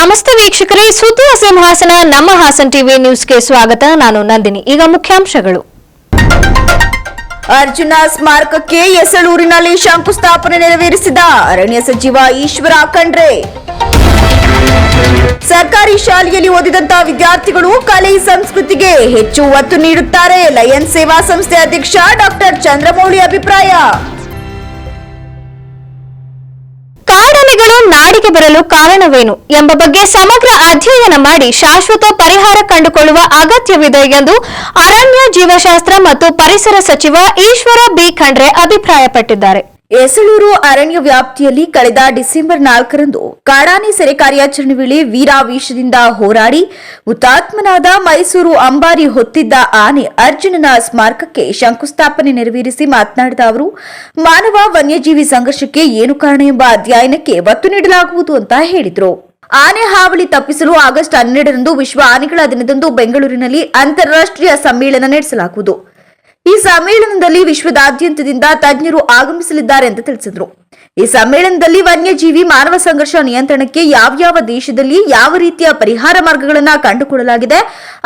ನಮಸ್ತೆ ವೀಕ್ಷಕರೇ, ಸುದ್ದಿಯ ಸಿಂಹಾಸನ ನಮ್ಮ ಹಾಸನ್ ಟಿವಿ ನ್ಯೂಸ್ಗೆ ಸ್ವಾಗತ. ನಾನು ನಂದಿನಿ. ಈಗ ಮುಖ್ಯಾಂಶಗಳು. ಅರ್ಜುನ ಸ್ಮಾರಕಕ್ಕೆ ಎಸಳೂರಿನಲ್ಲಿ ಶಂಕುಸ್ಥಾಪನೆ ನೆರವೇರಿಸಿದ ಅರಣ್ಯ ಸಚಿವ ಈಶ್ವರ ಖಂಡ್ರೆ. ಸರ್ಕಾರಿ ಶಾಲೆಯಲ್ಲಿ ಓದಿದಂತಹ ವಿದ್ಯಾರ್ಥಿಗಳು ಕಲೆ ಸಂಸ್ಕೃತಿಗೆ ಹೆಚ್ಚು ಒತ್ತು ನೀಡುತ್ತಾರೆ. ಲಯನ್ಸ್ ಸೇವಾ ಸಂಸ್ಥೆ ಅಧ್ಯಕ್ಷ ಡಾಕ್ಟರ್ ಚಂದ್ರಮೌಳಿ ಅಭಿಪ್ರಾಯ. ಕಾಡಾನೆಗಳು ನಾಡಿಗೆ ಬರಲು ಕಾರಣವೇನು ಎಂಬ ಬಗ್ಗೆ ಸಮಗ್ರ ಅಧ್ಯಯನ ಮಾಡಿ ಶಾಶ್ವತ ಪರಿಹಾರ ಕಂಡುಕೊಳ್ಳುವ ಅಗತ್ಯವಿದೆ ಎಂದು ಅರಣ್ಯ ಜೀವಶಾಸ್ತ್ರ ಮತ್ತು ಪರಿಸರ ಸಚಿವ ಈಶ್ವರ ಬಿ ಖಂಡ್ರೆ ಅಭಿಪ್ರಾಯಪಟ್ಟಿದ್ದಾರೆ. ಎಸಳೂರು ಅರಣ್ಯ ವ್ಯಾಪ್ತಿಯಲ್ಲಿ ಕಳೆದ ಡಿಸೆಂಬರ್ 4ರಂದು ಕಾಡಾನೆ ಸೆರೆ ಕಾರ್ಯಾಚರಣೆ ವೇಳೆ ವೀರಾವೇಶದಿಂದ ಹೋರಾಡಿ ಹುತಾತ್ಮನಾದ ಮೈಸೂರು ಅಂಬಾರಿ ಹೊತ್ತಿದ್ದ ಆನೆ ಅರ್ಜುನನ ಸ್ಮಾರಕಕ್ಕೆ ಶಂಕುಸ್ಥಾಪನೆ ನೆರವೇರಿಸಿ ಮಾತನಾಡಿದ ಅವರು, ಮಾನವ ವನ್ಯಜೀವಿ ಸಂಘರ್ಷಕ್ಕೆ ಏನು ಕಾರಣ ಎಂಬ ಅಧ್ಯಯನಕ್ಕೆ ಒತ್ತು ನೀಡಲಾಗುವುದು ಅಂತ ಹೇಳಿದರು. ಆನೆ ಹಾವಳಿ ತಪ್ಪಿಸಲು ಆಗಸ್ಟ್ 12ರಂದು ವಿಶ್ವ ಆನೆಗಳ ದಿನದಂದು ಬೆಂಗಳೂರಿನಲ್ಲಿ ಅಂತಾರಾಷ್ಟ್ರೀಯ ಸಮ್ಮೇಳನ ನಡೆಸಲಾಗುವುದು. ಈ ಸಮ್ಮೇಳನದಲ್ಲಿ ವಿಶ್ವದಾದ್ಯಂತದಿಂದ ತಜ್ಞರು ಆಗಮಿಸಲಿದ್ದಾರೆ ಎಂದು ತಿಳಿಸಿದರು. ಈ ಸಮ್ಮೇಳನದಲ್ಲಿ ವನ್ಯಜೀವಿ ಮಾನವ ಸಂಘರ್ಷ ನಿಯಂತ್ರಣಕ್ಕೆ ಯಾವ ದೇಶದಲ್ಲಿ ಯಾವ ರೀತಿಯ ಪರಿಹಾರ ಮಾರ್ಗಗಳನ್ನು ಕಂಡುಕೊಳ್ಳಲಾಗಿದೆ,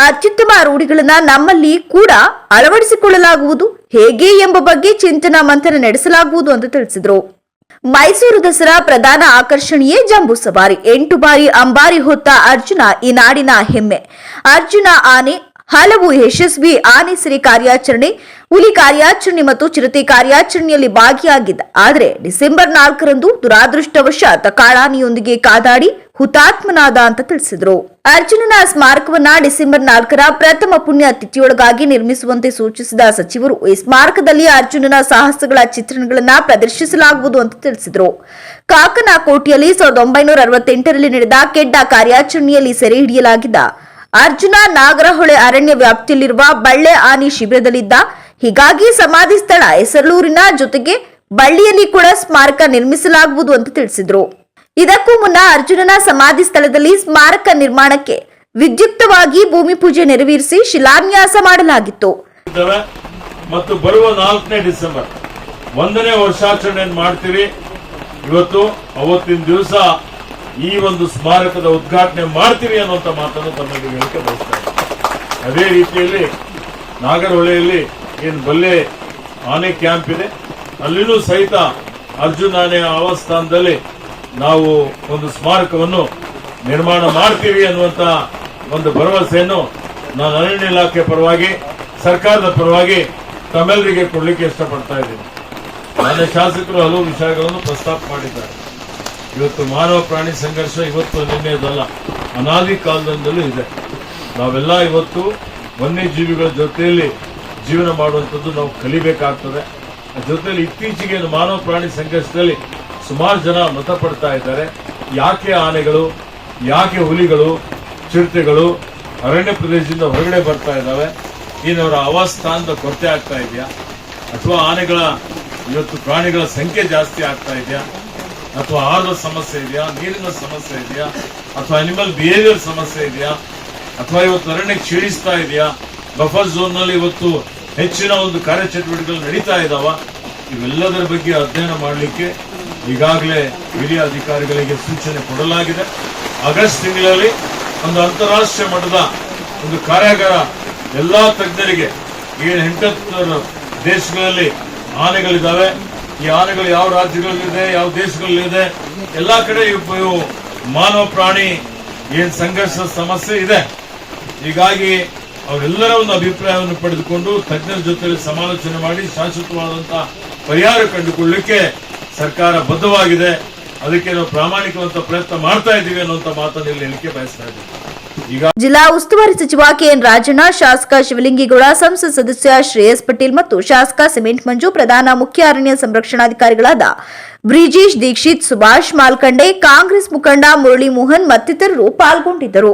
ಅತ್ಯುತ್ತಮ ರೂಢಿಗಳನ್ನು ನಮ್ಮಲ್ಲಿ ಕೂಡ ಅಳವಡಿಸಿಕೊಳ್ಳಲಾಗುವುದು ಹೇಗೆ ಎಂಬ ಬಗ್ಗೆ ಚಿಂತನಾ ಮಂಥನ ನಡೆಸಲಾಗುವುದು ಎಂದು ತಿಳಿಸಿದರು. ಮೈಸೂರು ದಸರಾ ಪ್ರಧಾನ ಆಕರ್ಷಣೆಯೇ ಜಂಬೂ ಸವಾರಿ. 8 ಬಾರಿ ಅಂಬಾರಿ ಹೊತ್ತ ಅರ್ಜುನ ಈ ನಾಡಿನ ಹೆಮ್ಮೆ. ಅರ್ಜುನ ಆನೆ ಹಲವು ಯಶಸ್ವಿ ಆನೆ ಸೆರೆ ಕಾರ್ಯಾಚರಣೆ, ಹುಲಿ ಕಾರ್ಯಾಚರಣೆ ಮತ್ತು ಚಿರತೆ ಕಾರ್ಯಾಚರಣೆಯಲ್ಲಿ ಭಾಗಿಯಾಗಿದ್ದ. ಆದರೆ ಡಿಸೆಂಬರ್ 4ರಂದು ದುರಾದೃಷ್ಟವಶಾತ್ ಕಾಡಾನೆಯೊಂದಿಗೆ ಕಾದಾಡಿ ಹುತಾತ್ಮನಾದ ಅಂತ ತಿಳಿಸಿದರು. ಅರ್ಜುನನ ಸ್ಮಾರಕವನ್ನ ಡಿಸೆಂಬರ್ 4ರ ಪ್ರಥಮ ಪುಣ್ಯ ತಿಥಿಯೊಳಗಾಗಿ ನಿರ್ಮಿಸುವಂತೆ ಸೂಚಿಸಿದ ಸಚಿವರು, ಈ ಸ್ಮಾರಕದಲ್ಲಿ ಅರ್ಜುನನ ಸಾಹಸಗಳ ಚಿತ್ರಣಗಳನ್ನ ಪ್ರದರ್ಶಿಸಲಾಗುವುದು ಅಂತ ತಿಳಿಸಿದರು. ಕಾಕನಕೋಟೆಯಲ್ಲಿ 1968ರಲ್ಲಿ ನಡೆದ ಕೆಡ್ಡ ಕಾರ್ಯಾಚರಣೆಯಲ್ಲಿ ಸೆರೆ ಹಿಡಿಯಲಾಗಿದ್ದ ಅರ್ಜುನ ನಾಗರಹೊಳೆ ಅರಣ್ಯ ವ್ಯಾಪ್ತಿಯಲ್ಲಿರುವ ಬಳ್ಳೆ ಆನೆ ಶಿಬಿರದಲ್ಲಿದ್ದ. ಹೀಗಾಗಿ ಸಮಾಧಿ ಸ್ಥಳ ಎಸಳೂರಿನ ಜೊತೆಗೆ ಬಳ್ಳಿಯಲ್ಲಿ ಕೂಡ ಸ್ಮಾರಕ ನಿರ್ಮಿಸಲಾಗುವುದು ಅಂತ ತಿಳಿಸಿದರು. ಇದಕ್ಕೂ ಮುನ್ನ ಅರ್ಜುನನ ಸಮಾಧಿ ಸ್ಥಳದಲ್ಲಿ ಸ್ಮಾರಕ ನಿರ್ಮಾಣಕ್ಕೆ ವಿದ್ಯುಕ್ತವಾಗಿ ಭೂಮಿ ಪೂಜೆ ನೆರವೇರಿಸಿ ಶಿಲಾನ್ಯಾಸ ಮಾಡಲಾಗಿತ್ತು. ಮತ್ತು ಬರುವ 4ನೇ ಡಿಸೆಂಬರ್ 1ನೇ ವರ್ಷಾಚರಣೆ ಮಾಡ್ತೀವಿ. ಇವತ್ತು ಅವತ್ತಿನ ದಿವಸ ಈ ಒಂದು ಸ್ಮಾರಕದ ಉದ್ಘಾಟನೆ ಮಾಡ್ತೀವಿ ಅನ್ನುವಂತ ಮಾತನ್ನು ತಮಗೆ ಹೇಳಿಕೆ ಬಯಸ್ತಾರೆ. ಅದೇ ರೀತಿಯಲ್ಲಿ ನಾಗರಹೊಳೆಯಲ್ಲಿ ಏನು ಬಲ್ಲೆ ಆನೆ ಕ್ಯಾಂಪ್ ಇದೆ, ಅಲ್ಲಿನೂ ಸಹಿತ ಅರ್ಜುನ ಆನೆ ಆವಾಸ್ಥಾನದಲ್ಲಿ ನಾವು ಒಂದು ಸ್ಮಾರಕವನ್ನು ನಿರ್ಮಾಣ ಮಾಡ್ತೀವಿ ಅನ್ನುವಂತ ಒಂದು ಭರವಸೆಯನ್ನು ನಾನು ಅರಣ್ಯ ಇಲಾಖೆ ಪರವಾಗಿ, ಸರ್ಕಾರದ ಪರವಾಗಿ ತಮ್ಮೆಲ್ಲರಿಗೆ ಕೊಡ್ಲಿಕ್ಕೆ ಇಷ್ಟಪಡ್ತಾ ಇದ್ದೀನಿ. ಮಾನ್ಯ ಶಾಸಕರು ಹಲವು ವಿಷಯಗಳನ್ನು ಪ್ರಸ್ತಾಪ ಮಾಡಿದ್ದಾರೆ. ಇವತ್ತು ಮಾನವ ಪ್ರಾಣಿ ಸಂಘರ್ಷ ಇವತ್ತು ನಿನ್ನೆದಲ್ಲ, ಅನಾದಿ ಕಾಲದಿಂದಲೂ ಇದೆ. ನಾವೆಲ್ಲ ಇವತ್ತು ವನ್ಯಜೀವಿಗಳ ಜೊತೆಯಲ್ಲಿ ಜೀವನ ಮಾಡುವಂಥದ್ದು ನಾವು ಕಲಿಬೇಕಾಗ್ತದೆ. ಜೊತೆಯಲ್ಲಿ ಇತ್ತೀಚೆಗೆ ಮಾನವ ಪ್ರಾಣಿ ಸಂಘರ್ಷದಲ್ಲಿ ಸುಮಾರು ಜನ ಮೃತಪಡ್ತಾ ಇದ್ದಾರೆ. ಯಾಕೆ ಆನೆಗಳು, ಯಾಕೆ ಹುಲಿಗಳು, ಚಿರತೆಗಳು ಅರಣ್ಯ ಪ್ರದೇಶದಿಂದ ಹೊರಗಡೆ ಬರ್ತಾ ಇದ್ದಾವೆ? ಏನವರ ಆವಾಸ್ಥಾನದ ಕೊರತೆ ಆಗ್ತಾ ಇದೆಯಾ, ಅಥವಾ ಆನೆಗಳ ಇವತ್ತು ಪ್ರಾಣಿಗಳ ಸಂಖ್ಯೆ ಜಾಸ್ತಿ ಆಗ್ತಾ ಇದೆಯಾ, ಅಥವಾ ಆಹಾರದ ಸಮಸ್ಯೆ ಇದೆಯಾ, ನೀರಿನ ಸಮಸ್ಯೆ ಇದೆಯಾ, ಅಥವಾ ಅನಿಮಲ್ ಬಿಹೇವಿಯರ್ ಸಮಸ್ಯೆ ಇದೆಯಾ, ಅಥವಾ ಇವತ್ತು ಅರಣ್ಯ ಕ್ಷೀಣಿಸ್ತಾ ಇದೆಯಾ, ಬಫರ್ ಝೋನ್ ನಲ್ಲಿ ಇವತ್ತು ಹೆಚ್ಚಿನ ಒಂದು ಕಾರ್ಯಚಟುವಟಿಕೆಗಳು ನಡೀತಾ ಇದಾವ? ಇವೆಲ್ಲದರ ಬಗ್ಗೆ ಅಧ್ಯಯನ ಮಾಡಲಿಕ್ಕೆ ಈಗಾಗಲೇ ಹಿರಿಯ ಅಧಿಕಾರಿಗಳಿಗೆ ಸೂಚನೆ ಕೊಡಲಾಗಿದೆ. ಆಗಸ್ಟ್ ತಿಂಗಳಲ್ಲಿ ಒಂದು ಅಂತಾರಾಷ್ಟ್ರೀಯ ಮಟ್ಟದ ಒಂದು ಕಾರ್ಯಾಗಾರ ಎಲ್ಲಾ ತಜ್ಞರಿಗೆ, ಏನು 8 ದೇಶಗಳಲ್ಲಿ ಆನೆಗಳಿದ್ದಾವೆ, ಈ ಆನೆಗಳು ಯಾವ ರಾಜ್ಯಗಳಲ್ಲಿದೆ, ಯಾವ ದೇಶಗಳಲ್ಲಿದೆ, ಎಲ್ಲಾ ಕಡೆ ಇವು ಮಾನವ ಪ್ರಾಣಿ ಏನ್ ಸಂಘರ್ಷ ಸಮಸ್ಯೆ ಇದೆ. ಹೀಗಾಗಿ ಅವರೆಲ್ಲರ ಒಂದು ಅಭಿಪ್ರಾಯವನ್ನು ಪಡೆದುಕೊಂಡು ತಜ್ಞರ ಜೊತೆ ಸಮಾಲೋಚನೆ ಮಾಡಿ ಶಾಶ್ವತವಾದಂತಹ ಪರಿಹಾರ ಕಂಡುಕೊಳ್ಳಲಿಕ್ಕೆ ಸರ್ಕಾರ ಬದ್ಧವಾಗಿದೆ. ಅದಕ್ಕೆ ನಾವು ಪ್ರಾಮಾಣಿಕವಂತ ಪ್ರಯತ್ನ ಮಾಡ್ತಾ ಇದ್ದೀವಿ ಅನ್ನುವಂತ ಮಾತನ್ನು ಇಲ್ಲಿ ಹೇಳಿಕೆ ಬಯಸ್ತಾ ಇದ್ದೀವಿ. ಜಿಲ್ಲಾ ಉಸ್ತುವಾರಿ ಸಚಿವ ಕೆಎನ್ ರಾಜಣ್ಣ, ಶಾಸಕ ಶಿವಲಿಂಗೇಗೌಡ, ಸಂಸತ್ ಸದಸ್ಯ ಶ್ರೇಯಸ್ ಪಟೇಲ್ ಮತ್ತು ಶಾಸಕ ಸಿಮೆಂಟ್ ಮಂಜು, ಪ್ರಧಾನ ಮುಖ್ಯ ಅರಣ್ಯ ಸಂರಕ್ಷಣಾಧಿಕಾರಿಗಳಾದ ಬ್ರಿಜೇಶ್ ದೀಕ್ಷಿತ್, ಸುಭಾಷ್ ಮಾಲ್ಕಂಡೆ, ಕಾಂಗ್ರೆಸ್ ಮುಖಂಡ ಮುರಳಿ ಮೋಹನ್ ಮತ್ತಿತರರು ಪಾಲ್ಗೊಂಡಿದ್ದರು.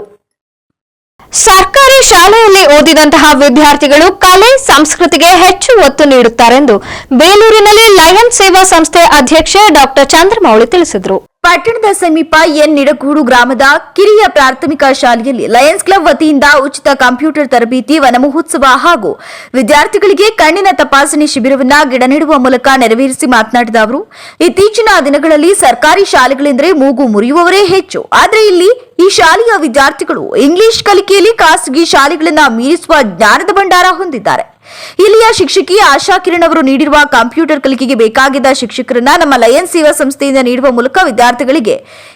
ಸರ್ಕಾರಿ ಶಾಲೆಯಲ್ಲಿ ಓದಿದಂತಹ ವಿದ್ಯಾರ್ಥಿಗಳು ಕಲೆ ಸಂಸ್ಕೃತಿಗೆ ಹೆಚ್ಚು ಒತ್ತು ನೀಡುತ್ತಾರೆಂದು ಬೇಲೂರಿನಲ್ಲಿ ಲಯನ್ಸ್ ಸೇವಾ ಸಂಸ್ಥೆ ಅಧ್ಯಕ್ಷ ಡಾಕ್ಟರ್ ಚಂದ್ರಮೌಳಿ ತಿಳಿಸಿದರು. ಪಟ್ಟಣದ ಸಮೀಪ ನಿಡಗೂಡು ಗ್ರಾಮದ ಕಿರಿಯ ಪ್ರಾಥಮಿಕ ಶಾಲೆಯಲ್ಲಿ ಲಯನ್ಸ್ ಕ್ಲಬ್ ವತಿಯಿಂದ ಉಚಿತ ಕಂಪ್ಯೂಟರ್ ತರಬೇತಿ ವನ ಮಹೋತ್ಸವ ಹಾಗೂ ವಿದ್ಯಾರ್ಥಿಗಳಿಗೆ ಕಣ್ಣಿನ ತಪಾಸಣೆ ಶಿಬಿರವನ್ನು ಗಿಡ ನೆಡುವ ಮೂಲಕ ನೆರವೇರಿಸಿ ಮಾತನಾಡಿದ ಅವರು, ಇತ್ತೀಚಿನ ದಿನಗಳಲ್ಲಿ ಸರ್ಕಾರಿ ಶಾಲೆಗಳೆಂದರೆ ಮೂಗು ಮುರಿಯುವವರೇ ಹೆಚ್ಚು. ಆದರೆ ಇಲ್ಲಿ ಈ ಶಾಲೆಯ ವಿದ್ಯಾರ್ಥಿಗಳು ಇಂಗ್ಲಿಷ್ ಕಲಿಕೆಯಲ್ಲಿ ಖಾಸಗಿ ಶಾಲೆಗಳನ್ನು ಮೀರಿಸುವ ಜ್ಞಾನದ ಭಂಡಾರ ಹೊಂದಿದ್ದಾರೆ. ಇಲ್ಲಿಯ ಶಿಕ್ಷಕಿ ಆಶಾ ಕಿರಣ್ ಅವರು ನೀಡಿರುವ ಕಂಪ್ಯೂಟರ್ ಕಲಿಕೆಗೆ ಬೇಕಾಗಿದ್ದ ಶಿಕ್ಷಕರನ್ನ ನಮ್ಮ ಲಯನ್ಸ್ ಸೇವಾ ಸಂಸ್ಥೆಯಿಂದ ನೀಡುವ ಮೂಲಕ ವಿದ್ಯಾರ್ಥಿಗಳಿಗೆ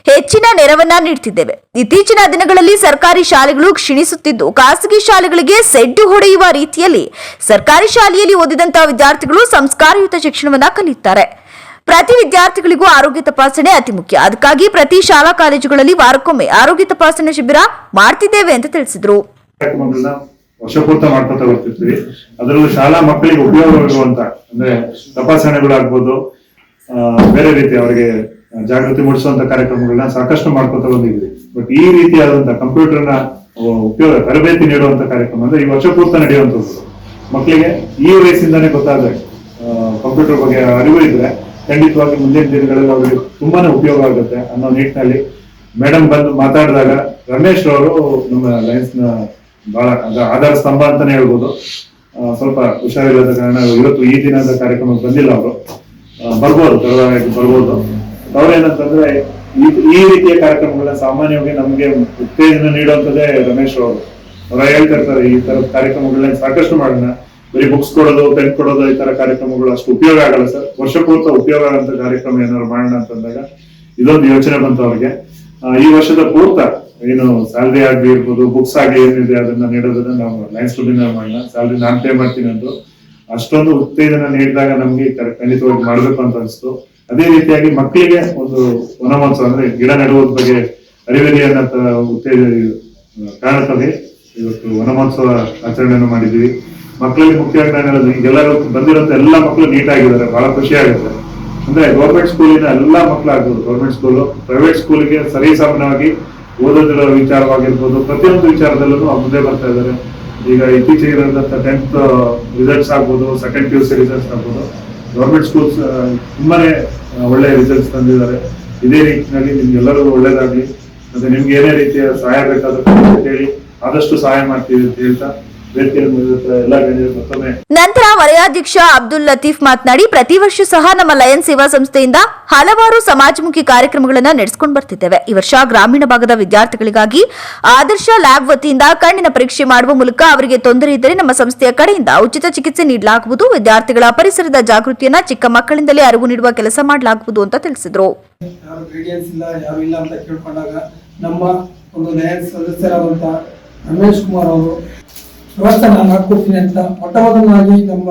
ಹೆಚ್ಚಿನ ನೆರವನ್ನ ನೀಡುತ್ತಿದ್ದೇವೆ. ಇತ್ತೀಚಿನ ದಿನಗಳಲ್ಲಿ ಸರ್ಕಾರಿ ಶಾಲೆಗಳು ಕ್ಷೀಣಿಸುತ್ತಿದ್ದು ಖಾಸಗಿ ಶಾಲೆಗಳಿಗೆ ಸೆಡ್ಡು ಹೊಡೆಯುವ ರೀತಿಯಲ್ಲಿ ಸರ್ಕಾರಿ ಶಾಲೆಯಲ್ಲಿ ಓದಿದಂತಹ ವಿದ್ಯಾರ್ಥಿಗಳು ಸಂಸ್ಕಾರಯುತ ಶಿಕ್ಷಣವನ್ನ ಕಲಿಯುತ್ತಾರೆ. ಪ್ರತಿ ವಿದ್ಯಾರ್ಥಿಗಳಿಗೂ ಆರೋಗ್ಯ ತಪಾಸಣೆ ಅತಿ ಮುಖ್ಯ. ಅದಕ್ಕಾಗಿ ಪ್ರತಿ ಶಾಲಾ ಕಾಲೇಜುಗಳಲ್ಲಿ ವಾರಕ್ಕೊಮ್ಮೆ ಆರೋಗ್ಯ ತಪಾಸಣೆ ಶಿಬಿರ ಮಾಡ್ತಿದ್ದೇವೆ ಅಂತ ತಿಳಿಸಿದ್ರು. ವರ್ಷಪೂರ್ತ ಮಾಡ್ಕೊತಾ ಬರ್ತಿರ್ತೀವಿ. ಅದರಲ್ಲೂ ಶಾಲಾ ಮಕ್ಕಳಿಗೆ ಉಪಯೋಗವಾಗುವಂತ ಅಂದ್ರೆ ತಪಾಸಣೆಗಳಾಗ್ಬೋದು, ಬೇರೆ ರೀತಿ ಅವರಿಗೆ ಜಾಗೃತಿ ಮೂಡಿಸುವಂತ ಕಾರ್ಯಕ್ರಮಗಳನ್ನ ಸಾಕಷ್ಟು ಮಾಡ್ಕೊತಾ ಬಂದಿದ್ವಿ. ಬಟ್ ಈ ರೀತಿಯಾದಂತ ಕಂಪ್ಯೂಟರ್ನ ಉಪಯೋಗ ತರಬೇತಿ ನೀಡುವಂತ ಕಾರ್ಯಕ್ರಮ ಅಂದ್ರೆ ಈ ವರ್ಷಪೂರ್ತ ನಡೆಯುವಂತದ್ದು. ಮಕ್ಕಳಿಗೆ ಈ ವಯಸ್ಸಿಂದಾನೇ ಗೊತ್ತಾಗಬೇಕು. ಕಂಪ್ಯೂಟರ್ ಬಗ್ಗೆ ಅರಿವು ಇದ್ರೆ ಖಂಡಿತವಾಗಿ ಮುಂದಿನ ದಿನಗಳಲ್ಲಿ ಅವರಿಗೆ ತುಂಬಾನೇ ಉಪಯೋಗ ಆಗುತ್ತೆ ಅನ್ನೋ ನಿಟ್ಟಿನಲ್ಲಿ ಮೇಡಮ್ ಬಂದು ಮಾತಾಡಿದಾಗ ರಮೇಶ್ ಅವರು ನಮ್ಮ ಲಯನ್ಸ್ ನ ಬಹಳ ಆಧಾರ ಸ್ತಂಭ ಅಂತಾನೆ ಹೇಳ್ಬೋದು. ಸ್ವಲ್ಪ ಹುಷಾರಿಲ್ಲದ ಕಾರಣ ಇವತ್ತು ಈ ದಿನದ ಕಾರ್ಯಕ್ರಮಕ್ಕೆ ಬಂದಿಲ್ಲ. ಅವರು ಬರ್ಬೋದು, ತಡವಾಗಿ ಬರ್ಬೋದು. ಅವ್ರೇನಂತಂದ್ರೆ ಈ ರೀತಿಯ ಕಾರ್ಯಕ್ರಮಗಳನ್ನ ಸಾಮಾನ್ಯವಾಗಿ ನಮ್ಗೆ ಉತ್ತೇಜನ ನೀಡುವಂತದ್ದೇ ರಮೇಶ್ ಅವರು. ಅವ್ರ ಹೇಳ್ತಾ ಇರ್ತಾರೆ, ಈ ತರ ಕಾರ್ಯಕ್ರಮಗಳನ್ನ ಸಾಕಷ್ಟು ಮಾಡೋಣ. ಬರೀ ಬುಕ್ಸ್ ಕೊಡೋದು, ಪೆನ್ ಕೊಡೋದು, ಈ ತರ ಕಾರ್ಯಕ್ರಮಗಳು ಅಷ್ಟು ಉಪಯೋಗ ಆಗಲ್ಲ ಸರ್. ವರ್ಷಪೂರ್ತ ಉಪಯೋಗ ಆಗಂತ ಕಾರ್ಯಕ್ರಮ ಏನಾದ್ರು ಮಾಡೋಣ ಅಂತಂದಾಗ ಇದೊಂದು ಯೋಚನೆ ಬಂತು ಅವ್ರಿಗೆ. ಈ ವರ್ಷದ ಪೂರ್ತ ಏನು ಸ್ಯಾಲ್ರಿ ಆಗಿ ಇರ್ಬೋದು, ಬುಕ್ಸ್ ಆಗಿ ಏನಿದೆ ಅದನ್ನ ನೀಡೋದನ್ನ ನಾವು ಲಯನ್ಸ್ ಕ್ಲಬ್ಬಿಂದ ಮಾಡೋಣ. ಸ್ಯಾಲ್ರಿ ನಾನ್ ಪೇ ಮಾಡ್ತೀನಿ ಅಂತ ಅಷ್ಟೊಂದು ಉತ್ತೇಜನ ನೀಡಿದಾಗ ನಮ್ಗೆ ಖಂಡಿತವಾಗಿ ಮಾಡ್ಬೇಕು ಅಂತ ಅನಿಸ್ತು. ಅದೇ ರೀತಿಯಾಗಿ ಮಕ್ಕಳಿಗೆ ಒಂದು ವನಮಹೋತ್ಸವ ಅಂದ್ರೆ ಗಿಡ ನೆಡುವುದ್ರ ಬಗ್ಗೆ ಅರಿವಿದೆ ಅನ್ನೋ ಉತ್ತೇಜ ಕಾರಣಕ್ಕಾಗಿ ಇವತ್ತು ವನಮಹೋತ್ಸವ ಆಚರಣೆಯನ್ನು ಮಾಡಿದ್ವಿ. ಮಕ್ಕಳಿಗೆ ಮುಖ್ಯವಾಗಿ ನಾನು ಹೇಳೋದು, ಎಲ್ಲರೂ ಬಂದಿರೋಂಥ ಎಲ್ಲ ಮಕ್ಕಳು ನೀಟ್ ಆಗಿದ್ದಾರೆ, ಬಹಳ ಖುಷಿ ಆಗುತ್ತೆ. ಅಂದ್ರೆ ಗೌರ್ಮೆಂಟ್ ಸ್ಕೂಲಿನ ಎಲ್ಲಾ ಮಕ್ಕಳು ಆಗ್ಬೋದು, ಗೌರ್ಮೆಂಟ್ ಸ್ಕೂಲು ಪ್ರೈವೇಟ್ ಸ್ಕೂಲ್ಗೆ ಸರಿ ಸಾಮಾನ್ಯವಾಗಿ ಓದೋದ್ರ ವಿಚಾರವಾಗಿರ್ಬೋದು, ಪ್ರತಿಯೊಂದು ವಿಚಾರದಲ್ಲೂ ಮುಂದೆ ಬರ್ತಾ ಇದ್ದಾರೆ. ಈಗ ಇತ್ತೀಚೆಗೆ ಇರೋದಂತ 10th ರಿಸಲ್ಟ್ಸ್ ಆಗ್ಬೋದು, ಸೆಕೆಂಡ್ PUC ರಿಸಲ್ಟ್ಸ್ ಆಗ್ಬೋದು, ಗೌರ್ಮೆಂಟ್ ಸ್ಕೂಲ್ಸ್ ತುಂಬಾನೇ ಒಳ್ಳೆ ರಿಸಲ್ಟ್ಸ್ ತಂದಿದ್ದಾರೆ. ಇದೇ ರೀತಿಯಲ್ಲಿ ನಿಮ್ಗೆಲ್ಲರಿಗೂ ಒಳ್ಳೇದಾಗ್ಲಿ. ಮತ್ತೆ ನಿಮ್ಗೆ ಏನೇ ರೀತಿಯ ಸಹಾಯ ಬೇಕಾದ್ರೆ ಹೇಳಿ, ಆದಷ್ಟು ಸಹಾಯ ಮಾಡ್ತೀವಿ ಅಂತ ಹೇಳ್ತಾ ನಂತರ ವಲಯಾಧ್ಯಕ್ಷ ಅಬ್ದುಲ್ ಲತೀಫ್ ಮಾತನಾಡಿ, ಪ್ರತಿ ವರ್ಷ ಸಹ ನಮ್ಮ ಲಯನ್ಸ್ ಸೇವಾ ಸಂಸ್ಥೆಯಿಂದ ಹಲವಾರು ಸಮಾಜಮುಖಿ ಕಾರ್ಯಕ್ರಮಗಳನ್ನು ನಡೆಸಿಕೊಂಡು ಬರ್ತಿದ್ದೇವೆ. ಈ ವರ್ಷ ಗ್ರಾಮೀಣ ಭಾಗದ ವಿದ್ಯಾರ್ಥಿಗಳಿಗಾಗಿ ಆದರ್ಶ ಲ್ಯಾಬ್ ವತಿಯಿಂದ ಕಣ್ಣಿನ ಪರೀಕ್ಷೆ ಮಾಡುವ ಮೂಲಕ ಅವರಿಗೆ ತೊಂದರೆ ಇದ್ದರೆ ನಮ್ಮ ಸಂಸ್ಥೆಯ ಕಡೆಯಿಂದ ಉಚಿತ ಚಿಕಿತ್ಸೆ ನೀಡಲಾಗುವುದು. ವಿದ್ಯಾರ್ಥಿಗಳ ಪರಿಸರದ ಜಾಗೃತಿಯನ್ನ ಚಿಕ್ಕ ಮಕ್ಕಳಿಂದಲೇ ಅರಿವು ನೀಡುವ ಕೆಲಸ ಮಾಡಲಾಗುವುದು ಅಂತ ತಿಳಿಸಿದರು. ನಮ್ಮ ಒಂದು ಲಯನ್ಸ್ ಸದಸ್ಯರಾದಂತಹ ರಮೇಶ್ ಕುಮಾರ್ ಅವರು ವ್ಯವಸ್ಥೆ ನಾನು ಹಾಕೊಡ್ತೀನಿ ಅಂತ ಮೊಟ್ಟಮೊದಲಾಗಿ ನಮ್ಮ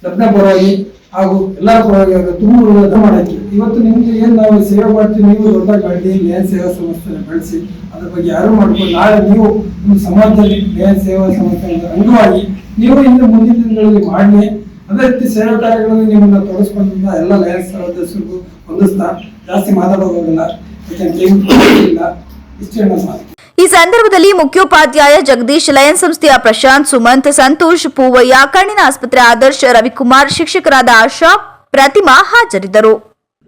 ಲಗ್ನ ಪರವಾಗಿ ಹಾಗೂ ಎಲ್ಲರ ಪರವಾಗಿ ತುಂಬ ಮಾಡಕ್ಕೆ ಇವತ್ತು ನಿಮ್ಗೆ ಏನ್ ನಾವು ಸೇವೆ ಮಾಡ್ತೀವಿ, ನೀವು ದೊಡ್ಡ ಮಾಡಿ ಲಯನ್ಸ್ ಸೇವಾ ಸಂಸ್ಥೆ ಬೆಳೆಸಿ ಅದ್ರ ಬಗ್ಗೆ ಯಾರು ಮಾಡ್ಕೊಂಡು ನಾಳೆ ನೀವು ನಿಮ್ಮ ಸಮಾಜದಲ್ಲಿ ಲಯನ್ಸ್ ಸೇವಾ ಸಂಸ್ಥೆ ಅಂಗವಾಗಿ ನೀವು ಇನ್ನು ಮುಂದಿನ ದಿನಗಳಲ್ಲಿ ಮಾಡಲಿ. ಅದೇ ರೀತಿ ಸೇವಾ ಕಾರ್ಯಗಳಲ್ಲಿ ನಿಮ್ಮನ್ನ ತೊಡಗಿಸ್ಕೊಂಡ ಎಲ್ಲ ಲಯನ್ಸ್ ಸದಸ್ಯರಿಗೂ ಹೊಂದಿಸ್ತಾ ಜಾಸ್ತಿ ಮಾತಾಡೋದಿಲ್ಲ, ಇಲ್ಲ ಇಷ್ಟೇ ಮಾತು. ಈ ಸಂದರ್ಭದಲ್ಲಿ ಮುಖ್ಯೋಪಾಧ್ಯಾಯ ಜಗದೀಶ್, ಲಯನ್ಸ್ ಸಂಸ್ಥೆಯ ಪ್ರಶಾಂತ್, ಸುಮಂತ್, ಸಂತೋಷ್, ಪೂವಯ್ಯ, ಕಣ್ಣಿನ ಆಸ್ಪತ್ರೆ ಆದರ್ಶ್, ರವಿಕುಮಾರ್, ಶಿಕ್ಷಕರಾದ ಆಶಾ, ಪ್ರತಿಮಾ ಹಾಜರಿದ್ದರು.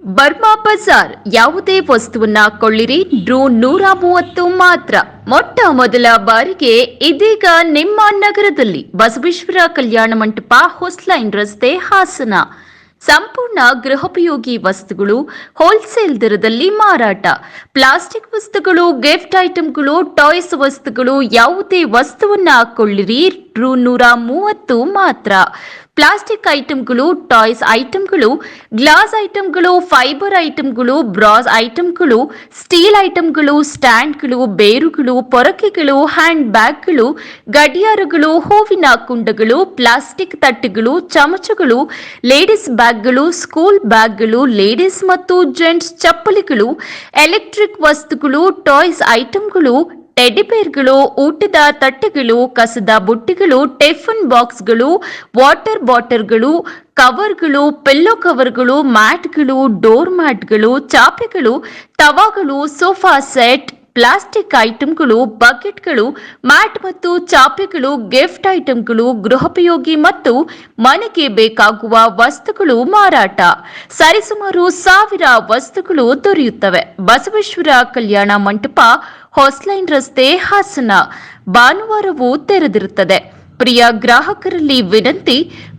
ಬರ್ಮಾ ಬಜಾರ್, ಯಾವುದೇ ವಸ್ತುವನ್ನ ಕೊಳ್ಳಿರಿ, ಡ್ರೂ 130 ಮಾತ್ರ. ಮೊಟ್ಟ ಮೊದಲ ಬಾರಿಗೆ ಇದೀಗ ನಿಮ್ಮ ನಗರದಲ್ಲಿ ಬಸವೇಶ್ವರ ಕಲ್ಯಾಣ ಮಂಟಪ, ಹೊಸ್ಲೈನ್ ರಸ್ತೆ, ಹಾಸನ. ಸಂಪೂರ್ಣ ಗೃಹೋಪಯೋಗಿ ವಸ್ತುಗಳು ಹೋಲ್ಸೇಲ್ ದರದಲ್ಲಿ ಮಾರಾಟ. ಪ್ಲಾಸ್ಟಿಕ್ ವಸ್ತುಗಳು, ಗಿಫ್ಟ್ ಐಟಂಗಳು, ಟಾಯ್ಸ್ ವಸ್ತುಗಳು, ಯಾವುದೇ ವಸ್ತುವನ್ನ ಕೊಳ್ಳಿರಿ, ಡ್ರೂ 130 ಮಾತ್ರ. ಪ್ಲಾಸ್ಟಿಕ್ ಐಟಂಗಳು, ಟಾಯ್ಸ್ ಐಟಂಗಳು, ಗ್ಲಾಸ್ ಐಟಂಗಳು, ಫೈಬರ್ ಐಟಂಗಳು, ಬ್ರಾಸ್ ಐಟಂಗಳು, ಸ್ಟೀಲ್ ಐಟಂಗಳು, ಸ್ಟ್ಯಾಂಡ್ಗಳು, ಬೇರುಗಳು, ಪೊರಕೆಗಳು, ಹ್ಯಾಂಡ್ ಬ್ಯಾಗ್ಗಳು, ಗಡಿಯಾರಗಳು, ಹೂವಿನ ಕುಂಡಗಳು, ಪ್ಲಾಸ್ಟಿಕ್ ತಟ್ಟೆಗಳು, ಚಮಚಗಳು, ಲೇಡೀಸ್ ಬ್ಯಾಗ್ಗಳು, ಸ್ಕೂಲ್ ಬ್ಯಾಗ್ಗಳು, ಲೇಡೀಸ್ ಮತ್ತು ಜೆಂಟ್ಸ್ ಚಪ್ಪಲಿಗಳು, ಎಲೆಕ್ಟ್ರಿಕ್ ವಸ್ತುಗಳು, ಟಾಯ್ಸ್ ಐಟಂಗಳು, ಟೆಡಿಬೇರ್ಗಳು, ಊಟದ ತಟ್ಟೆಗಳು, ಕಸದ ಬುಟ್ಟಿಗಳು, ಟಿಫನ್ ಬಾಕ್ಸ್ಗಳು, ವಾಟರ್ ಬಾಟಲ್ಗಳು, ಕವರ್ಗಳು, ಪಿಲ್ಲೋ ಕವರ್ಗಳು, ಮ್ಯಾಟ್ಗಳು, ಡೋರ್ ಮ್ಯಾಟ್ಗಳು, ಚಾಪೆಗಳು, ತವಾಗಳು, ಸೋಫಾ ಸೆಟ್, ಪ್ಲಾಸ್ಟಿಕ್ ಐಟಂಗಳು, ಬಕೆಟ್ಗಳು, ಮ್ಯಾಟ್ ಮತ್ತು ಚಾಪೆಗಳು, ಗಿಫ್ಟ್ ಐಟಂಗಳು, ಗೃಹೋಪಯೋಗಿ ಮತ್ತು ಮನೆಗೆ ಬೇಕಾಗುವ ವಸ್ತುಗಳು ಮಾರಾಟ. ಸರಿಸುಮಾರು 1000 ವಸ್ತುಗಳು ದೊರೆಯುತ್ತವೆ. ಬಸವೇಶ್ವರ ಕಲ್ಯಾಣ ಮಂಟಪ, ಹೊಸ್ಲೈನ್ ರಸ್ತೆ, ಹಾಸನ. ಭಾನುವಾರವೂ ತೆರೆದಿರುತ್ತದೆ. ಪ್ರಿಯ ಗ್ರಾಹಕರಲ್ಲಿ ವಿನಂತಿ,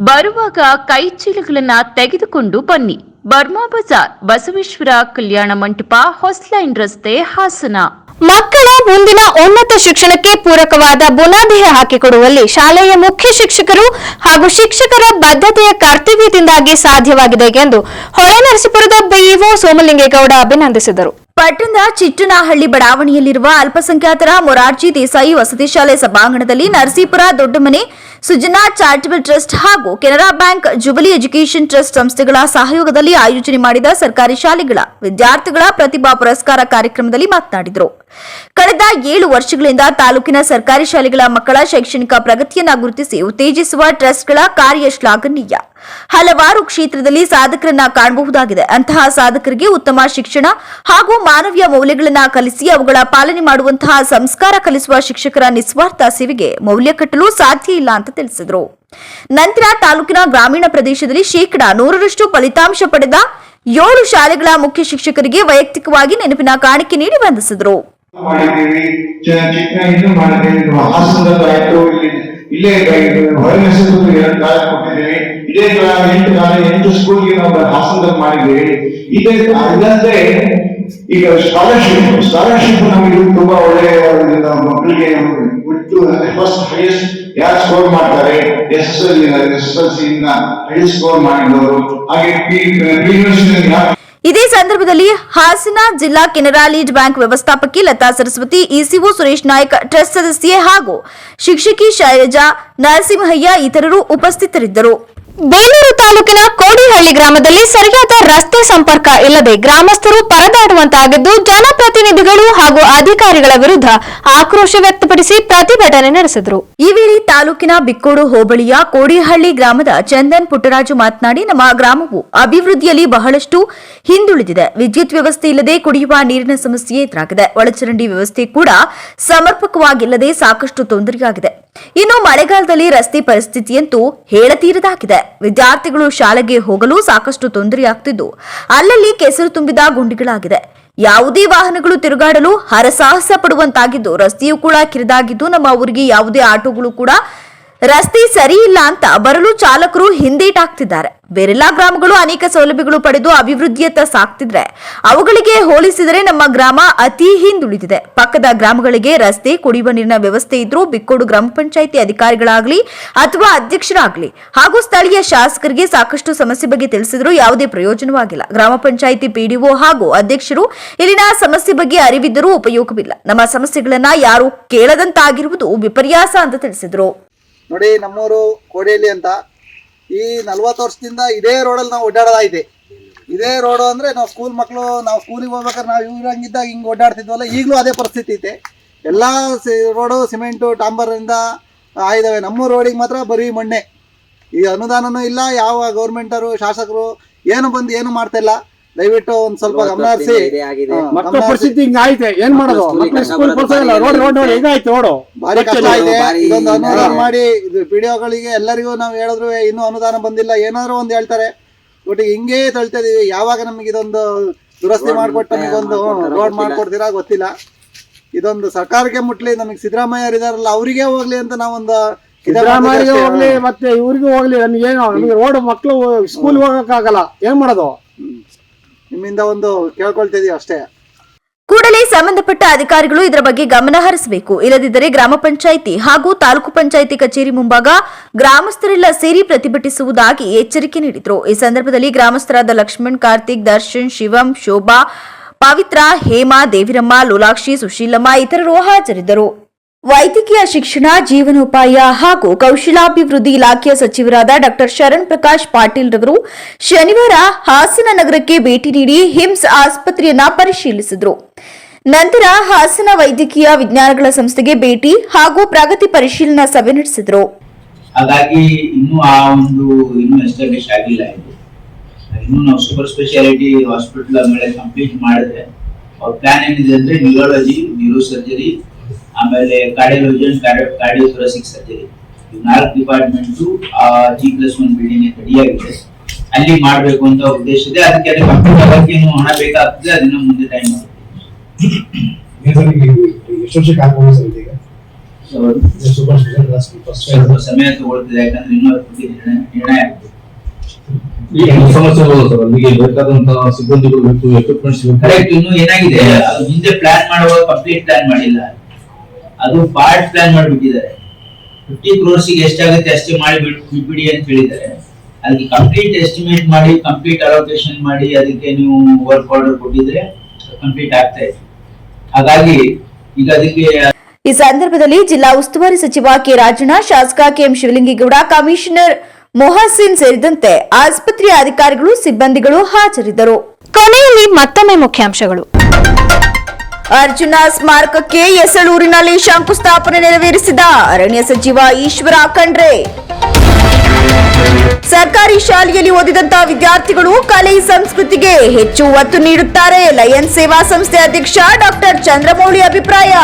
ಬರುವಾಗ ಕೈ ಚೀಲಗಳನ್ನು ತೆಗೆದುಕೊಂಡು ಬನ್ನಿ. ಬರ್ಮಾ ಬಜಾರ್, ಬಸವೇಶ್ವರ ಕಲ್ಯಾಣ ಮಂಟಪ, ಹೊಸ್ಲೈನ್ ರಸ್ತೆ, ಹಾಸನ. ಮಕ್ಕಳ ಮುಂದಿನ ಉನ್ನತ ಶಿಕ್ಷಣಕ್ಕೆ ಪೂರಕವಾದ ಬುನಾದಿ ಹಾಕಿಕೊಡುವಲ್ಲಿ ಶಾಲೆಯ ಮುಖ್ಯ ಶಿಕ್ಷಕರು ಹಾಗೂ ಶಿಕ್ಷಕರ ಬದ್ಧತೆಯ ಕರ್ತವ್ಯದಿಂದಾಗಿ ಸಾಧ್ಯವಾಗಿದೆ ಎಂದು ಹೊಳೆನರಸೀಪುರದ ಬಿಇಒ ಸೋಮಲಿಂಗೇಗೌಡ ಅಭಿನಂದಿಸಿದರು. ಪಟ್ಟಣದ ಚಿಟ್ಟನಹಳ್ಳಿ ಬಡಾವಣೆಯಲ್ಲಿರುವ ಅಲ್ಪಸಂಖ್ಯಾತರ ಮೊರಾರ್ಜಿ ದೇಸಾಯಿ ವಸತಿ ಶಾಲೆ ಸಭಾಂಗಣದಲ್ಲಿ ನರಸೀಪುರ ದೊಡ್ಡಮನೆ ಸುಜನಾ ಚಾರಿಟಬಲ್ ಟ್ರಸ್ಟ್ ಹಾಗೂ Canara bank jubilee education trust ಸಂಸ್ಥೆಗಳ ಸಹಯೋಗದಲ್ಲಿ ಆಯೋಜನೆ ಮಾಡಿದ ಸರ್ಕಾರಿ ಶಾಲೆಗಳ ವಿದ್ಯಾರ್ಥಿಗಳ ಪ್ರತಿಭಾ ಪುರಸ್ಕಾರ ಕಾರ್ಯಕ್ರಮದಲ್ಲಿ ಮಾತನಾಡಿದರು. ಕಳೆದ 7 ವರ್ಷಗಳಿಂದ ತಾಲೂಕಿನ ಸರ್ಕಾರಿ ಶಾಲೆಗಳ ಮಕ್ಕಳ ಶೈಕ್ಷಣಿಕ ಪ್ರಗತಿಯನ್ನು ಗುರುತಿಸಿ ಉತ್ತೇಜಿಸುವ ಟ್ರಸ್ಟ್ಗಳ ಕಾರ್ಯ ಶ್ಲಾಘನೀಯ. ಹಲವಾರು ಕ್ಷೇತ್ರದಲ್ಲಿ ಸಾಧಕರನ್ನ ಕಾಣಬಹುದಾಗಿದೆ. ಅಂತಹ ಸಾಧಕರಿಗೆ ಉತ್ತಮ ಶಿಕ್ಷಣ ಹಾಗೂ ಮಾನವೀಯ ಮೌಲ್ಯಗಳನ್ನು ಕಲಿಸಿ ಅವುಗಳ ಪಾಲನೆ ಮಾಡುವಂತಹ ಸಂಸ್ಕಾರ ಕಲಿಸುವ ಶಿಕ್ಷಕರ ನಿಸ್ವಾರ್ಥ ಸೇವೆಗೆ ಮೌಲ್ಯ ಕಟ್ಟಲು ಸಾಧ್ಯ ಇಲ್ಲ ಅಂತ ತಿಳಿಸಿದರು. ನಂತರ ತಾಲೂಕಿನ ಗ್ರಾಮೀಣ ಪ್ರದೇಶದಲ್ಲಿ 100% ಫಲಿತಾಂಶ ಪಡೆದ 7 ಶಾಲೆಗಳ ಮುಖ್ಯ ಶಿಕ್ಷಕರಿಗೆ ವೈಯಕ್ತಿಕವಾಗಿ ನೆನಪಿನ ಕಾಣಿಕೆ ನೀಡಿ ವಂದಿಸಿದರು. ಇಲ್ಲೇ ಹೊರನರಸೀಪುರ 2 ಕಾಲೇಜ್ ಕೊಟ್ಟಿದ್ದೀವಿ. ಇದೇ 8 ಸ್ಕೂಲ್ಗೆ ನಾವು ಹಾಸನದಲ್ಲಿ ಮಾಡಿದ್ದೀವಿ. ಇದಂತೆ ಈಗ ಸ್ಕಾಲರ್ಶಿಪ್ ನಮಗೆ ತುಂಬಾ ಒಳ್ಳೆಯ ಮಕ್ಕಳಿಗೆ ಫಸ್ಟ್ ಹೈಯೆಸ್ಟ್ ಯಾರು ಸ್ಕೋರ್ ಮಾಡ್ತಾರೆ, SSLC ಇಂದ ಹೈಯೆಸ್ಟ್ ಸ್ಕೋರ್ ಮಾಡಿದವರು, ಹಾಗೆ ಇದೇ ಸಂದರ್ಭದಲ್ಲಿ ಹಾಸನ ಜಿಲ್ಲಾ ಕೆನರಾ ಲೀಡ್ ಬ್ಯಾಂಕ್ ವ್ಯವಸ್ಥಾಪಕಿ ಲತಾ ಸರಸ್ವತಿ, ಇಸಿಒ ಸುರೇಶ್ ನಾಯ್ಕ್, ಟ್ರಸ್ಟ್ ಸದಸ್ಯೆ ಹಾಗೂ ಶಿಕ್ಷಕಿ ಶೈಲಜಾ ನರಸಿಂಹಯ್ಯ ಇತರರು ಉಪಸ್ಥಿತರಿದ್ದರು. ಬೇಲೂರು ತಾಲೂಕಿನ ಕೋಡಿಹಳ್ಳಿ ಗ್ರಾಮದಲ್ಲಿ ಸರಿಯಾದ ರಸ್ತೆ ಸಂಪರ್ಕ ಇಲ್ಲದೆ ಗ್ರಾಮಸ್ಥರು ಪರದಾಡುವಂತಾಗಿದ್ದು ಜನಪ್ರತಿನಿಧಿಗಳು ಹಾಗೂ ಅಧಿಕಾರಿಗಳ ವಿರುದ್ಧ ಆಕ್ರೋಶ ವ್ಯಕ್ತಪಡಿಸಿ ಪ್ರತಿಭಟನೆ ನಡೆಸಿದರು. ಈ ವೇಳೆ ತಾಲೂಕಿನ ಬಿಕ್ಕೋಡು ಹೋಬಳಿಯ ಕೋಡಿಹಳ್ಳಿ ಗ್ರಾಮದ ಚಂದನ್ ಪುಟ್ಟರಾಜು ಮಾತನಾಡಿ, ನಮ್ಮ ಗ್ರಾಮವು ಅಭಿವೃದ್ಧಿಯಲ್ಲಿ ಬಹಳಷ್ಟು ಹಿಂದುಳಿದಿದೆ. ವಿದ್ಯುತ್ ವ್ಯವಸ್ಥೆ ಇಲ್ಲದೆ ಕುಡಿಯುವ ನೀರಿನ ಸಮಸ್ಯೆ ಎದುರಾಗಿದೆ. ಒಳಚರಂಡಿ ವ್ಯವಸ್ಥೆ ಕೂಡ ಸಮರ್ಪಕವಾಗಿಲ್ಲದೆ ಸಾಕಷ್ಟು ತೊಂದರೆಯಾಗಿದೆ. ಇನ್ನು ಮಳೆಗಾಲದಲ್ಲಿ ರಸ್ತೆ ಪರಿಸ್ಥಿತಿಯಂತೂ ಹೇಳತೀರದಾಗಿದೆ. ವಿದ್ಯಾರ್ಥಿಗಳು ಶಾಲೆಗೆ ಹೋಗಲು ಸಾಕಷ್ಟು ತೊಂದರೆಯಾಗುತ್ತಿದ್ದು ಅಲ್ಲಲ್ಲಿ ಕೆಸರು ತುಂಬಿದ ಗುಂಡಿಗಳಾಗಿದೆ. ಯಾವುದೇ ವಾಹನಗಳು ತಿರುಗಾಡಲು ಹರಸಾಹಸ ಪಡುವಂತಾಗಿದ್ದು ರಸ್ತೆಯೂ ಕೂಡ ಕಿರಿದಾಗಿದ್ದು ನಮ್ಮ ಊರಿಗೆ ಯಾವುದೇ ಆಟೋಗಳು ಕೂಡ ರಸ್ತೆ ಸರಿ ಇಲ್ಲ ಅಂತ ಬರಲು ಚಾಲಕರು ಹಿಂದೇಟಾಗ್ತಿದ್ದಾರೆ. ಬೇರೆಲ್ಲಾ ಗ್ರಾಮಗಳು ಅನೇಕ ಸೌಲಭ್ಯಗಳು ಪಡೆದು ಅಭಿವೃದ್ಧಿಯತ್ತ ಸಾಗ್ತಿದ್ರೆ ಅವುಗಳಿಗೆ ಹೋಲಿಸಿದರೆ ನಮ್ಮ ಗ್ರಾಮ ಅತಿ ಹಿಂದುಳಿದಿದೆ. ಪಕ್ಕದ ಗ್ರಾಮಗಳಿಗೆ ರಸ್ತೆ, ಕುಡಿಯುವ ನೀರಿನ ವ್ಯವಸ್ಥೆ ಇದ್ರೂ ಬಿಕ್ಕೋಡು ಗ್ರಾಮ ಪಂಚಾಯಿತಿ ಅಧಿಕಾರಿಗಳಾಗ್ಲಿ ಅಥವಾ ಅಧ್ಯಕ್ಷರಾಗ್ಲಿ ಹಾಗೂ ಸ್ಥಳೀಯ ಶಾಸಕರಿಗೆ ಸಾಕಷ್ಟು ಸಮಸ್ಯೆ ಬಗ್ಗೆ ತಿಳಿಸಿದ್ರು ಯಾವುದೇ ಪ್ರಯೋಜನವಾಗಿಲ್ಲ. ಗ್ರಾಮ ಪಂಚಾಯಿತಿ ಪಿಡಿಒ ಹಾಗೂ ಅಧ್ಯಕ್ಷರು ಇಲ್ಲಿನ ಸಮಸ್ಯೆ ಬಗ್ಗೆ ಅರಿವಿದ್ದರೂ ಉಪಯೋಗವಿಲ್ಲ. ನಮ್ಮ ಸಮಸ್ಯೆಗಳನ್ನ ಯಾರು ಕೇಳದಂತಾಗಿರುವುದು ವಿಪರ್ಯಾಸ ಅಂತ ತಿಳಿಸಿದ್ರು. ನೋಡಿ, ನಮ್ಮೂರು ಕೋಡಿಹಳ್ಳಿ ಅಂತ ಈ 40 ವರ್ಷದಿಂದ ಇದೇ ರೋಡಲ್ಲಿ ನಾವು ಓಡಾಡೋದೈತೆ. ಇದೇ ರೋಡು ಅಂದರೆ ನಾವು ಸ್ಕೂಲ್ ಮಕ್ಕಳು ನಾವು ಸ್ಕೂಲಿಗೆ ಹೋಗ್ಬೇಕಾದ್ರೆ ನಾವು ಇವ್ರಂಗಿದ್ದಾಗ ಹಿಂಗೆ ಓಡಾಡ್ತಿದ್ವಲ್ಲ, ಈಗಲೂ ಅದೇ ಪರಿಸ್ಥಿತಿ ಐತೆ. ಎಲ್ಲ ರೋಡು ಸಿಮೆಂಟು ಡಾಂಬರಿಂದ ಆಗಿದ್ದಾವೆ. ನಮ್ಮ ರೋಡಿಗೆ ಮಾತ್ರ ಬರೀ ಮಣ್ಣೆ. ಈ ಅನುದಾನನೂ ಇಲ್ಲ. ಯಾವ ಗೌರ್ಮೆಂಟರು ಶಾಸಕರು ಏನು ಬಂದು ಏನು ಮಾಡ್ತಾಯಿಲ್ಲ. ದಯವಿಟ್ಟು ಒಂದ್ ಸ್ವಲ್ಪ ಗಮನ ಹರಿಸಿ. ಮಕ್ಕಳ ಪರಿಸ್ಥಿತಿ ಹಿಂಗಾಯ್ತೆ, ಏನ್ ಮಾಡೋದು? ಭಾರಿ ಕಷ್ಟ ಇದೆ. ಇದೊಂದು ಅನುದಾನ ಮಾಡಿ ಇದು ಪಿಡಿಒಗಳಿಗೆ ಎಲ್ಲರಿಗೂ ನಾವು ಹೇಳಿದ್ರು ಇನ್ನೂ ಅನುದಾನ ಬಂದಿಲ್ಲ, ಏನಾದ್ರು ಒಂದು ಹೇಳ್ತಾರೆ. ಒಟ್ಟಿಗೆ ಹಿಂಗೇ ತಳ್ತಾ ಇದೀವಿ. ಯಾವಾಗ ನಮಗೆ ಇದೊಂದು ದುರಸ್ತಿ ಮಾಡ್ಕೊಟ್ಟು ನಮಗೊಂದು ರೋಡ್ ಮಾಡ್ಕೊಡ್ತೀರಾ ಗೊತ್ತಿಲ್ಲ. ಇದೊಂದು ಸರ್ಕಾರಕ್ಕೆ ಮುಟ್ಲಿ. ನಮಗೆ ಸಿದ್ದರಾಮಯ್ಯ ಇದಾರಲ್ಲ ಅವರಿಗೆ ಹೋಗ್ಲಿ ಅಂತ ನಾವೊಂದು ಸಿದ್ದರಾಮಯ್ಯ ಹೋಗ್ಲಿ ಮತ್ತೆ ಇವ್ರಿಗೂ ಹೋಗ್ಲಿ. ನಮಗೇನು ನಮಗೆ ರೋಡ್ ಮಕ್ಕಳು ಸ್ಕೂಲ್ ಹೋಗಕ್ಕಾಗಲ್ಲ, ಏನ್ ಮಾಡೋದು? ನಿಮ್ಮಿಂದ ಒಂದು ಕೇಳ್ಕೊಳ್ತಾ ಇದೀವಿ ಅಷ್ಟೇ. ಕೂಡಲೇ ಸಂಬಂಧಪಟ್ಟ ಅಧಿಕಾರಿಗಳು ಇದರ ಬಗ್ಗೆ ಗಮನ ಹರಿಸಬೇಕು. ಇಲ್ಲದಿದ್ದರೆ ಗ್ರಾಮ ಪಂಚಾಯಿತಿ ಹಾಗೂ ತಾಲೂಕು ಪಂಚಾಯಿತಿ ಕಚೇರಿ ಮುಂಭಾಗ ಗ್ರಾಮಸ್ಥರೆಲ್ಲ ಸೇರಿ ಪ್ರತಿಭಟಿಸುವುದಾಗಿ ಎಚ್ಚರಿಕೆ ನೀಡಿದರು. ಈ ಸಂದರ್ಭದಲ್ಲಿ ಗ್ರಾಮಸ್ಥರಾದ ಲಕ್ಷ್ಮಣ್, ಕಾರ್ತಿಕ್, ದರ್ಶನ್, ಶಿವಂ, ಶೋಭಾ, ಪವಿತ್ರ, ಹೇಮಾ, ದೇವಿರಮ್ಮ, ಲೋಲಾಕ್ಷಿ, ಸುಶೀಲಮ್ಮ ಇತರರು ಹಾಜರಿದ್ದರು. ವೈದ್ಯಕೀಯ ಶಿಕ್ಷಣ, ಜೀವನೋಪಾಯ ಹಾಗೂ ಕೌಶಲಾಭಿವೃದ್ಧಿ ಇಲಾಖೆಯ ಸಚಿವರಾದ ಡಾ ಶರಣ್ ಪ್ರಕಾಶ್ ಪಾಟೀಲ್ ರವರು ಶನಿವಾರ ಹಾಸನ ನಗರಕ್ಕೆ ಭೇಟಿ ನೀಡಿ ಹಿಮ್ಸ್ ಆಸ್ಪತ್ರೆಯನ್ನ ಪರಿಶೀಲಿಸಿದರು. ನಂತರ ಹಾಸನ ವೈದ್ಯಕೀಯ ವಿಜ್ಞಾನಗಳ ಸಂಸ್ಥೆಗೆ ಭೇಟಿ ಹಾಗೂ ಪ್ರಗತಿ ಪರಿಶೀಲನಾ ಸಭೆ ನಡೆಸಿದರು. ಹಾಗಾಗಿ ಇನ್ನೂ ಎಸ್ಟಾಬ್ಲಿಷ್ ಆಗಿಲ್ಲ. ಇದು ಇನ್ನು ನಾವು ಸೂಪರ್ ಸ್ಪೆಷಾಲಿಟಿ ಹಾಸ್ಪಿಟಲ್ ಮೇಲೆ ಕಂಪ್ಲೀಟ್ ಮಾಡಿದ್ರೆ ಅವ್ರ ಪ್ಲಾನ್ ಏನಿದೆ ಅಂದ್ರೆ ನ್ಯೂರಾಲಜಿ, ನ್ಯೂರೋ ಸರ್ಜರಿ, ಆಮೇಲೆ ಕಾರ್ಡಿಯಾಲಜಿ ಅಂಡ್ ಕಾರ್ಡಿಯೋಥೊರಾಸಿಕ್ ಸರ್ಜರಿ, ಇವು 4 ಡಿಪಾರ್ಟ್ಮೆಂಟ್ G+1 ಬಿಲ್ಡಿಂಗ್ ರೆಡಿಯಾಗಿದೆ. ಅಲ್ಲಿ ಮಾಡ್ಬೇಕು ಅಂತ ಉದ್ದೇಶ ಇದೆ. ಅದಕ್ಕೆ ಕಂಪ್ಲೀಟ್ ಆಗಕ್ಕೆ ಏನು ಹಣ ಬೇಕಾಗ್ತದೆ, ಅದನ್ನ ಮುಂದೆ ಟೈಮ್ ಆಗುತ್ತೆ. ಸ್ವಲ್ಪ ಸಮಯ ತಗೊಳ್ತಿದೆ, ಯಾಕಂದ್ರೆ ಇನ್ನೂ ನಿರ್ಣಯ ಆಗುತ್ತೆ. ಸಮಸ್ಯೆಗಳು ಸರ್, ಅಲ್ಲಿಗೆ ಬೇಕಾದಂತಹ ಸಿಬ್ಬಂದಿಗಳು ಬೇಕು, ಎಕ್ವಿಪ್ಮೆಂಟ್ಸ್ ಬೇಕು. ಕರೆಕ್ಟ್. ಇನ್ನು ಏನಾಗಿದೆ, ಅದು ಹಿಂದೆ ಪ್ಲಾನ್ ಮಾಡುವಾಗ ಕಂಪ್ಲೀಟ್ ಪ್ಲಾನ್ ಮಾಡಿಲ್ಲ, ಅದು ಪಾರ್ಟ್ ಪ್ಲಾನ್ ಮಾಡಿಬಿಟ್ಟಿದ್ದಾರೆ. 50 crores ಎಷ್ಟಾಗುತ್ತೆ ಅಷ್ಟೇ ಮಾಡಿ ಬಿಟ್ಬಿಡಿ ಅಂತ ಹೇಳಿದ್ದಾರೆ. ಅದಕ್ಕೆ ಕಂಪ್ಲೀಟ್ ಎಸ್ಟಿಮೇಟ್ ಮಾಡಿ, ಕಂಪ್ಲೀಟ್ ಅಲೋಕೇಶನ್ ಮಾಡಿ, ಅದಕ್ಕೆ ನೀವು ವರ್ಕ್ ಆರ್ಡರ್ ಕೊಟ್ಟಿದ್ರೆ ಕಂಪ್ಲೀಟ್ ಆಗ್ತಾ ಇತ್ತು. ಹಾಗಾಗಿ ಈಗ ಅದಕ್ಕೆ ಈ ಸಂದರ್ಭದಲ್ಲಿ ಜಿಲ್ಲಾ ಉಸ್ತುವಾರಿ ಸಚಿವ ಕೆ ರಾಜಣ್ಣ, ಶಾಸಕ ಕೆಎಂ ಶಿವಲಿಂಗೇಗೌಡ, ಕಮಿಷನರ್ ಮೊಹಸಿನ್ ಸೇರಿದಂತೆ ಆಸ್ಪತ್ರೆಯ ಅಧಿಕಾರಿಗಳು, ಸಿಬ್ಬಂದಿಗಳು ಹಾಜರಿದ್ದರು. ಕೊನೆಯಲ್ಲಿ ಮತ್ತೊಮ್ಮೆ ಮುಖ್ಯಾಂಶಗಳು. ಅರ್ಜುನ ಸ್ಮಾರಕಕ್ಕೆ ಯಸಳೂರಿನಲ್ಲಿ ಶಂಕುಸ್ಥಾಪನೆ ನೆರವೇರಿಸಿದ ಅರಣ್ಯ ಸಚಿವ ಈಶ್ವರ ಖಂಡ್ರೆ. ಸರ್ಕಾರಿ ಶಾಲೆಯಲ್ಲಿ ಓದಿದಂತಹ ವಿದ್ಯಾರ್ಥಿಗಳು ಕಲೆ ಸಂಸ್ಕೃತಿಗೆ ಹೆಚ್ಚು ಒತ್ತು ನೀಡುತ್ತಾರೆ. ಲಯನ್ಸ್ ಸೇವಾ ಸಂಸ್ಥೆ ಅಧ್ಯಕ್ಷ ಡಾಕ್ಟರ್ ಚಂದ್ರಮೌಳಿ ಅಭಿಪ್ರಾಯ.